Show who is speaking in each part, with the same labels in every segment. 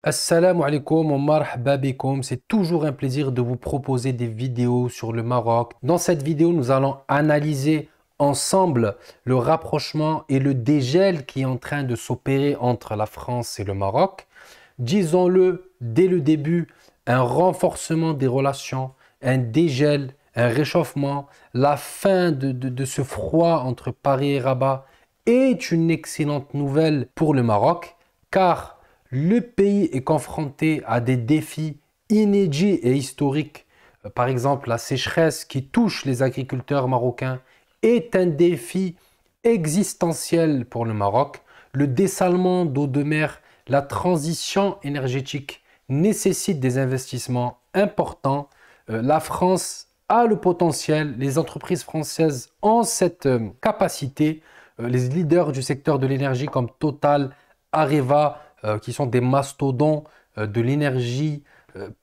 Speaker 1: Assalamu alaikum wa marhaba bikoum. C'est toujours un plaisir de vous proposer des vidéos sur le Maroc. Dans cette vidéo, nous allons analyser ensemble le rapprochement et le dégel qui est en train de s'opérer entre la France et le Maroc. Disons-le dès le début, un renforcement des relations, un dégel, un réchauffement, la fin de ce froid entre Paris et Rabat est une excellente nouvelle pour le Maroc car le pays est confronté à des défis inédits et historiques. Par exemple, la sécheresse qui touche les agriculteurs marocains est un défi existentiel pour le Maroc. Le dessalement d'eau de mer, la transition énergétique nécessite des investissements importants. La France a le potentiel, les entreprises françaises ont cette capacité. Les leaders du secteur de l'énergie comme Total, Areva, qui sont des mastodons de l'énergie,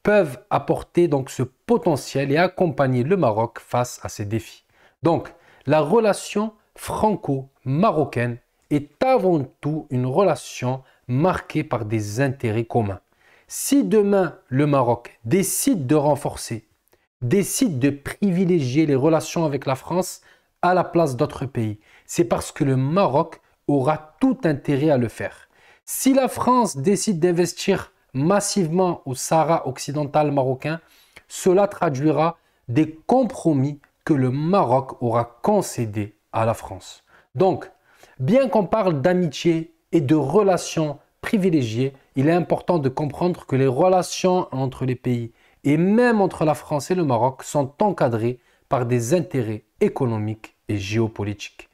Speaker 1: peuvent apporter donc ce potentiel et accompagner le Maroc face à ces défis. Donc, la relation franco-marocaine est avant tout une relation marquée par des intérêts communs. Si demain le Maroc décide de renforcer, décide de privilégier les relations avec la France à la place d'autres pays, c'est parce que le Maroc aura tout intérêt à le faire. Si la France décide d'investir massivement au Sahara occidental marocain, cela traduira des compromis que le Maroc aura concédés à la France. Donc, bien qu'on parle d'amitié et de relations privilégiées, il est important de comprendre que les relations entre les pays et même entre la France et le Maroc sont encadrées par des intérêts économiques et géopolitiques.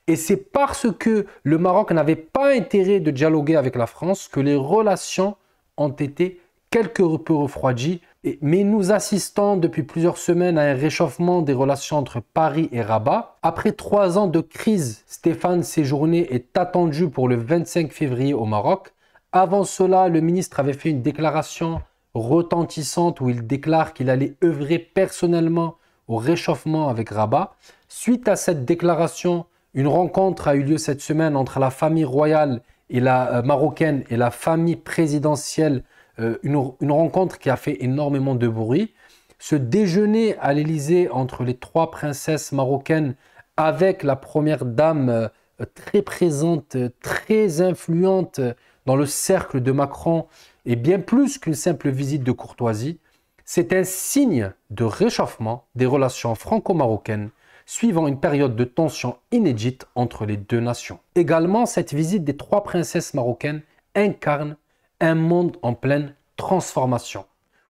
Speaker 1: Et c'est parce que le Maroc n'avait pas intérêt de dialoguer avec la France que les relations ont été quelque peu refroidies. Mais nous assistons depuis plusieurs semaines à un réchauffement des relations entre Paris et Rabat. Après 3 ans de crise, Stéphane Séjourné est attendu pour le 25 février au Maroc. Avant cela, le ministre avait fait une déclaration retentissante où il déclare qu'il allait œuvrer personnellement au réchauffement avec Rabat. Suite à cette déclaration, une rencontre a eu lieu cette semaine entre la famille royale et la marocaine et la famille présidentielle, une rencontre qui a fait énormément de bruit. Ce déjeuner à l'Élysée entre les 3 princesses marocaines avec la première dame très présente, très influente dans le cercle de Macron est bien plus qu'une simple visite de courtoisie. C'est un signe de réchauffement des relations franco-marocaines suivant une période de tension inédite entre les deux nations. Également, cette visite des 3 princesses marocaines incarne un monde en pleine transformation,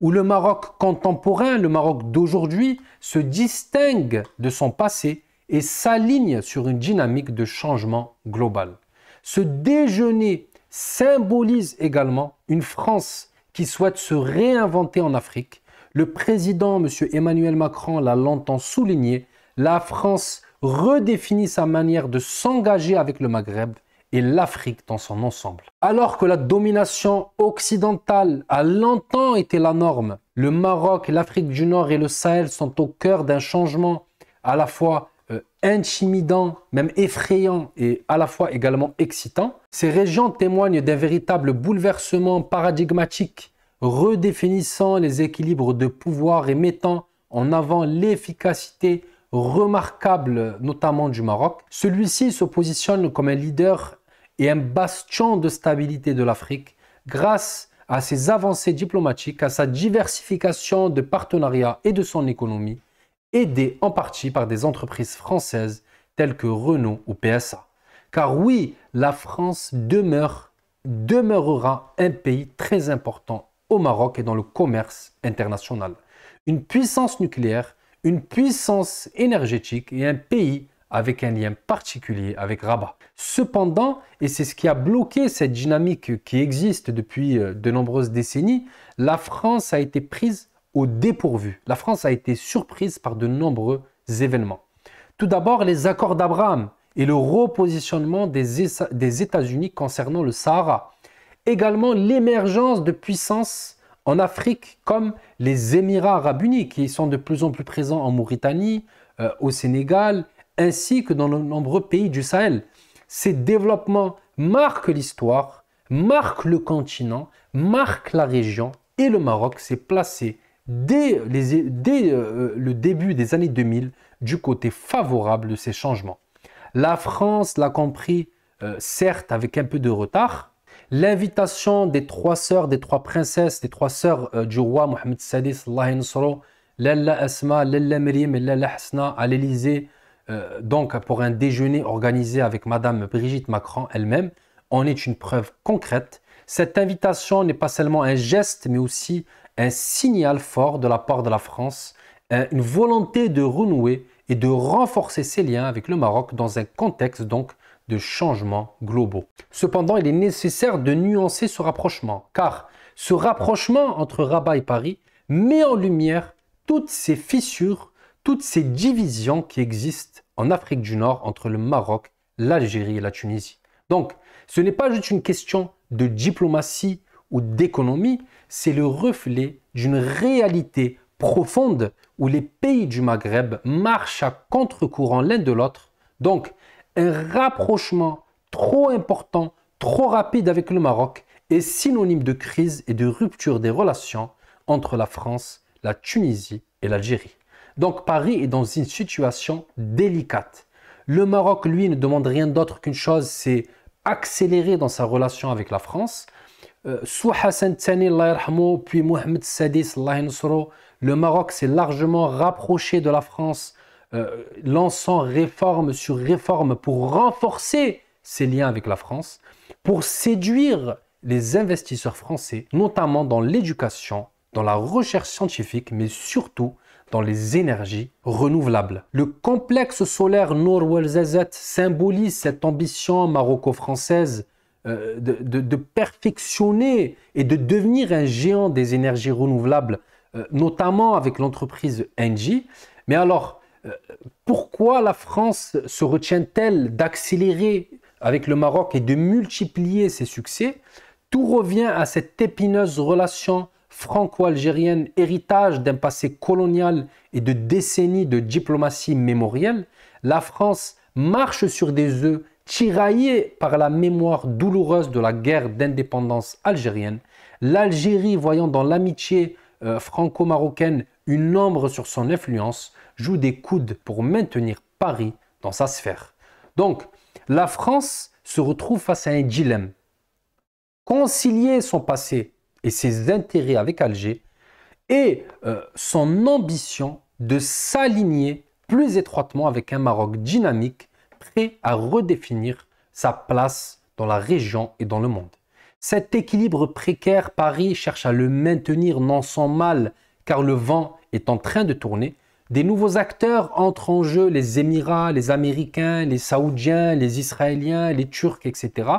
Speaker 1: où le Maroc contemporain, le Maroc d'aujourd'hui, se distingue de son passé et s'aligne sur une dynamique de changement global. Ce déjeuner symbolise également une France qui souhaite se réinventer en Afrique. Le président, M. Emmanuel Macron, l'a longtemps souligné. La France redéfinit sa manière de s'engager avec le Maghreb et l'Afrique dans son ensemble. Alors que la domination occidentale a longtemps été la norme, le Maroc, l'Afrique du Nord et le Sahel sont au cœur d'un changement à la fois intimidant, même effrayant et à la fois également excitant. Ces régions témoignent d'un véritable bouleversement paradigmatique, redéfinissant les équilibres de pouvoir et mettant en avant l'efficacité remarquable, notamment du Maroc. Celui-ci se positionne comme un leader et un bastion de stabilité de l'Afrique grâce à ses avancées diplomatiques, à sa diversification de partenariats et de son économie, aidée en partie par des entreprises françaises telles que Renault ou PSA. Car oui, la France demeurera un pays très important au Maroc et dans le commerce international. Une puissance nucléaire, une puissance énergétique et un pays avec un lien particulier avec Rabat. Cependant, et c'est ce qui a bloqué cette dynamique qui existe depuis de nombreuses décennies, la France a été prise au dépourvu. La France a été surprise par de nombreux événements. Tout d'abord, les accords d'Abraham et le repositionnement des États-Unis concernant le Sahara. Également, l'émergence de puissances en Afrique comme les Émirats arabes unis qui sont de plus en plus présents en Mauritanie, au Sénégal, ainsi que dans de nombreux pays du Sahel. Ces développements marquent l'histoire, marque le continent, marque la région et le Maroc s'est placé dès le début des années 2000 du côté favorable de ces changements. La France l'a compris, certes avec un peu de retard. L'invitation des trois sœurs, des trois princesses, des trois sœurs du roi Mohamed Sadi, Allah yansuru, Lalla Asma, Lalla Maryam et Lalla Hasna à l'Élysée, donc pour un déjeuner organisé avec Madame Brigitte Macron elle-même, en est une preuve concrète. Cette invitation n'est pas seulement un geste, mais aussi un signal fort de la part de la France, une volonté de renouer et de renforcer ses liens avec le Maroc dans un contexte donc de changements globaux. Cependant, il est nécessaire de nuancer ce rapprochement, car ce rapprochement entre Rabat et Paris met en lumière toutes ces fissures, toutes ces divisions qui existent en Afrique du Nord entre le Maroc, l'Algérie et la Tunisie. Donc, ce n'est pas juste une question de diplomatie ou d'économie, c'est le reflet d'une réalité profonde où les pays du Maghreb marchent à contre-courant l'un de l'autre. Donc, un rapprochement trop important, trop rapide avec le Maroc est synonyme de crise et de rupture des relations entre la France, la Tunisie et l'Algérie. Donc Paris est dans une situation délicate. Le Maroc, lui, ne demande rien d'autre qu'une chose, c'est accélérer dans sa relation avec la France. Sous Hassan Tani, puis Mohamed Sadis, le Maroc s'est largement rapproché de la France, lançant réforme sur réforme pour renforcer ses liens avec la France, pour séduire les investisseurs français, notamment dans l'éducation, dans la recherche scientifique, mais surtout dans les énergies renouvelables. Le complexe solaire Nour Ouarzazate symbolise cette ambition maroco-française de perfectionner et de devenir un géant des énergies renouvelables, notamment avec l'entreprise Engie. Mais alors, pourquoi la France se retient-elle d'accélérer avec le Maroc et de multiplier ses succès? Tout revient à cette épineuse relation franco-algérienne, héritage d'un passé colonial et de décennies de diplomatie mémorielle. La France marche sur des œufs tiraillés par la mémoire douloureuse de la guerre d'indépendance algérienne. L'Algérie, voyant dans l'amitié franco-marocaine une ombre sur son influence, joue des coudes pour maintenir Paris dans sa sphère. Donc, la France se retrouve face à un dilemme. Concilier son passé et ses intérêts avec Alger et son ambition de s'aligner plus étroitement avec un Maroc dynamique, prêt à redéfinir sa place dans la région et dans le monde. Cet équilibre précaire, Paris cherche à le maintenir non sans mal, car le vent est en train de tourner. Des nouveaux acteurs entrent en jeu, les Émirats, les Américains, les Saoudiens, les Israéliens, les Turcs, etc.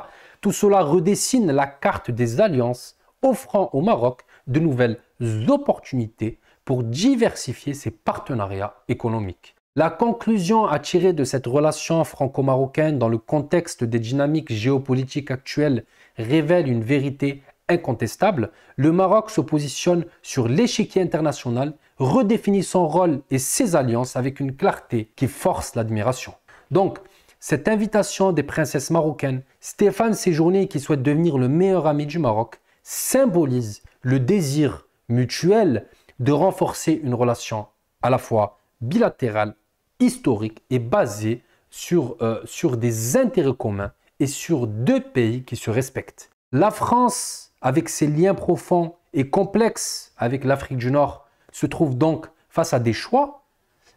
Speaker 1: Tout cela redessine la carte des alliances, offrant au Maroc de nouvelles opportunités pour diversifier ses partenariats économiques. La conclusion à tirer de cette relation franco-marocaine dans le contexte des dynamiques géopolitiques actuelles révèle une vérité incontestable. Le Maroc se positionne sur l'échiquier international, redéfinit son rôle et ses alliances avec une clarté qui force l'admiration. Donc, cette invitation des princesses marocaines, Stéphane Séjourné qui souhaite devenir le meilleur ami du Maroc, symbolise le désir mutuel de renforcer une relation à la fois bilatérale, historique et basée sur des intérêts communs et sur deux pays qui se respectent. La France, avec ses liens profonds et complexes avec l'Afrique du Nord, se trouve donc face à des choix.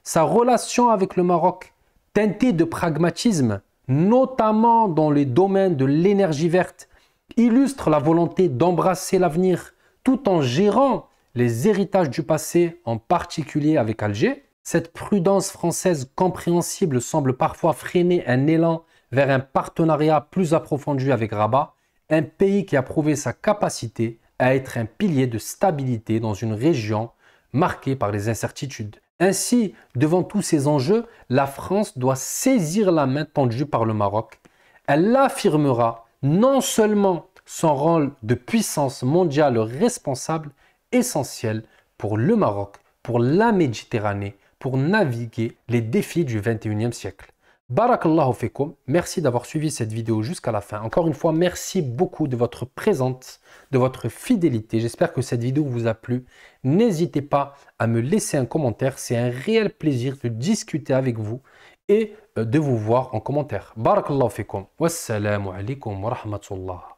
Speaker 1: Sa relation avec le Maroc, teintée de pragmatisme, notamment dans les domaines de l'énergie verte, illustre la volonté d'embrasser l'avenir tout en gérant les héritages du passé, en particulier avec Alger. Cette prudence française compréhensible semble parfois freiner un élan vers un partenariat plus approfondi avec Rabat, un pays qui a prouvé sa capacité à être un pilier de stabilité dans une région marquée par les incertitudes. Ainsi, devant tous ces enjeux, la France doit saisir la main tendue par le Maroc. Elle affirmera non seulement son rôle de puissance mondiale responsable, essentiel pour le Maroc, pour la Méditerranée, pour naviguer les défis du XXIe siècle. Barakallahu fikum. Merci d'avoir suivi cette vidéo jusqu'à la fin. Encore une fois, merci beaucoup de votre présence, de votre fidélité. J'espère que cette vidéo vous a plu. N'hésitez pas à me laisser un commentaire. C'est un réel plaisir de discuter avec vous et de vous voir en commentaire. Barakallahu fikum. Wassalamu alaikum wa rahmatullah.